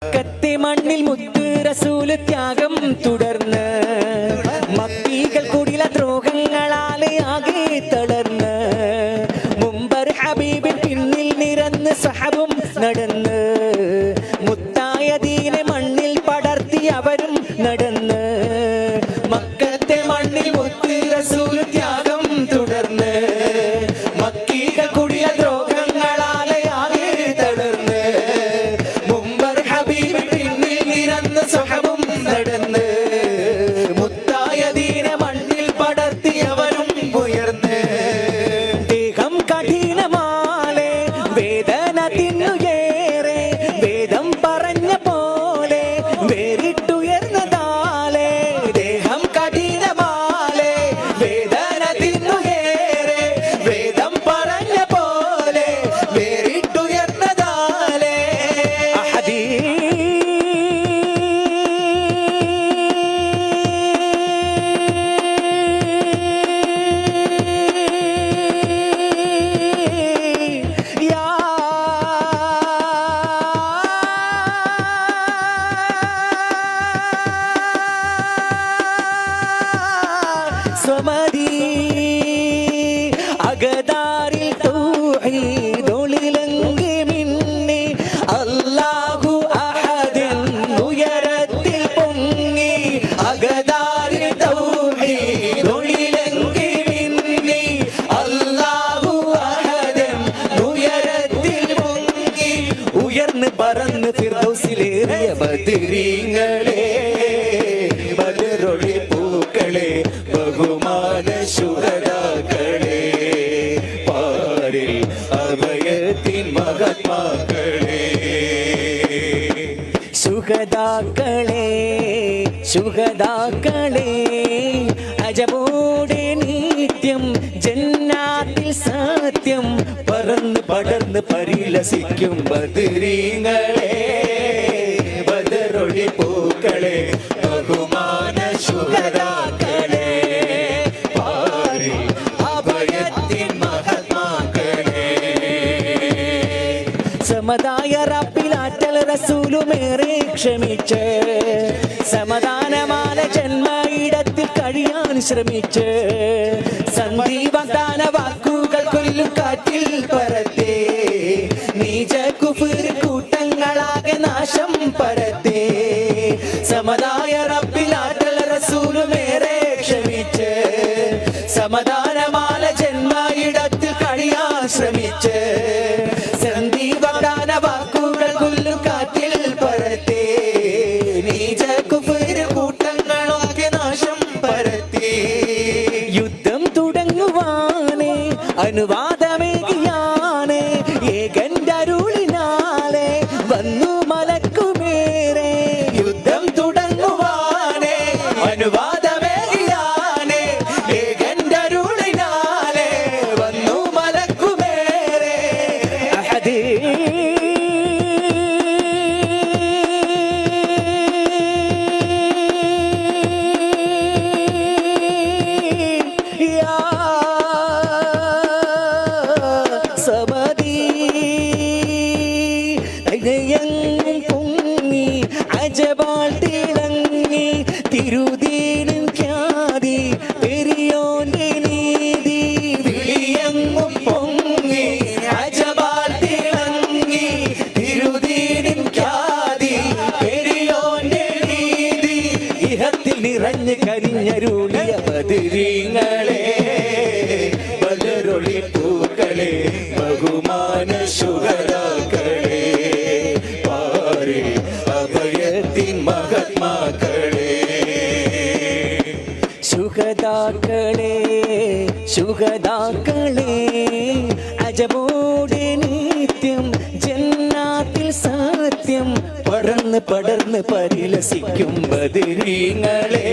കത്തി മണ്ണിൽ മുത്ത് റസൂല് ത്യാഗം തുടർന്ന് മക്കീകൾ കുടില ദ്രോഹങ്ങളാലെ ആകെ തളർന്ന് മുമ്പർ ഹബീബിൻ പിന്നിൽ നിരന്ന് സഹബും നടന്ന് മുത്തായ ദീനെ മണ്ണിൽ പടർത്തി അവരും നടന്ന് മക്കത്തെ മണ്ണിൽ മുത്ത് റസൂല് ത്യാഗം തുടർന്ന് മക്കീകൾ കുടില ദ്രോഹങ്ങളാലെ ആകെ തളർന്ന് മുമ്പർ ഹബീബിൻ പിന്നിൽ നിരന്ന് സഹബും നടന്ന് മുത്തായ ദീനെ മണ്ണിൽ പടർത്തി അവരും ഉയർന്ന് ദേഹം കഠിനമാലെ വേദന തിന്നുയേറെ വേദം പറഞ്ഞ പോലെ വേറിട്ടുയർന്നതാലെ ദേഹം കഠിനമാലെ വേദന തിന്നുയേറെ വേദം പറഞ്ഞ പോലെ വേറിട്ടുയർന്നതാലെ അഹദീ സമദി അഗദാരിൽ തൗഹീദൊളിലങ്കി മിന്നി അല്ലാഹു അഹദൻ ഉയരത്തിൽ പൊങ്ങി അഗദാരിൽ തൗഹീദൊളിലങ്കി മിന്നി അല്ലാഹു അഹദൻ ഉയരത്തിൽ പൊങ്ങി ഉയർന്ന് പറന്ന് ഫിർദൗസിലേറിയ ബദരീങ്ങളെ ബദറൊളി പൂക്കളെ ബഹുമാന ശുഹദാക്കളെ പാരിൽ അഭയത്തിൻ മഹാത്മാക്കളെ ശുഹദാക്കളെ ശുഹദാക്കളെ അജബോടെ നിത്യം ജന്നാത്തിൽ സത്യം പറന്ന് പടർന്ന് പരിലസിക്കും ബദരീങ്ങളെ ബദറൊളി പൂക്കളെ ബഹുമാന ശുഹദാക്കളെ പാരിൽ അഭയത്തിൻ മഹാത്മാക്കളെ സമതായ റബ്ബിലാറ്റൽ റസൂലുമേറെ ക്ഷമിച്ച് സമാധാനമാല ജന്മ ഇടത്തിൽ കഴിയാൻ ശ്രമിച്ച് സന്ധി വാഗ്ദാന വാക്കുകൾ കൊല്ലും കാറ്റിൽ പറത്തേ നീച കുഫർ കൂട്ടങ്ങളാകെ നാശം പരത്തേ സമതായ റബ്ബിലാറ്റൽ റസൂലുമേറെ ക്ഷമിച്ച് സമാധാനമാല ജന്മ ഇടത്തിൽ കഴിയാൻ ശ്രമിച്ച് സന്ധി വാഗ്ദാന വാക്കുകൾ കൊല്ലും കാറ്റിൽ പറത്തേ നീച കുഫർ കൂട്ടങ്ങളാകെ നാശം പരത്തേ യുദ്ധം തുടങ്ങുവാനേ അനുവാദമേകിയാനേ ഏകന്റെ അരുളിനാലെ വന്നു മലക്കുമേറെ യുദ്ധം തുടങ്ങുവാനേ അനുവാദമേകിയാനേ ഏകന്റെ അരുളിനാലെ വന്നു മലക്കുമേറെ അഹദീ യാ സമദീ അയങ്ങും പൊങ്ങി അജബാൾ തിളങ്ങി തിരുദീനും ഖ്യാതി പെരിയോന്റെ നീതി വിളിയങ്ങും പൊങ്ങി അജബാൾ തിളങ്ങി തിരുദീനും ഖ്യാതി പെരിയോന്റെ നീതി ഇഹത്തിൽ നിറഞ്ഞ് കരിഞ്ഞരുളിയ ബദരീങ്ങളെ ബദറൊളി പൂക്കളെ ബഹുമാന ശുഹദാക്കളെ പാരിൽ അഭയത്തിൻ മഹാത്മാക്കളെ ശുഹദാക്കളെ ശുഹദാക്കളെ അജബോടെ നിത്യം ജന്നാത്തിൽ സത്യം പടർന്ന് പടർന്ന് പരിലസിക്കും ബദരീങ്ങളെ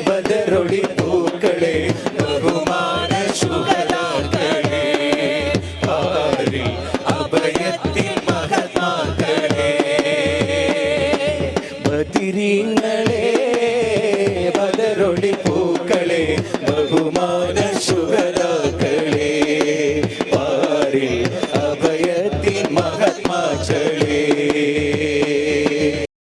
ബദറൊളി പൂക്കളെ ബഹുമാന ശുഹദാക്കളെ പാരിൽ അഭയത്തിൻ മഹാത്മാക്കളെ ബദരീങ്ങളെ ബദറൊളി പൂ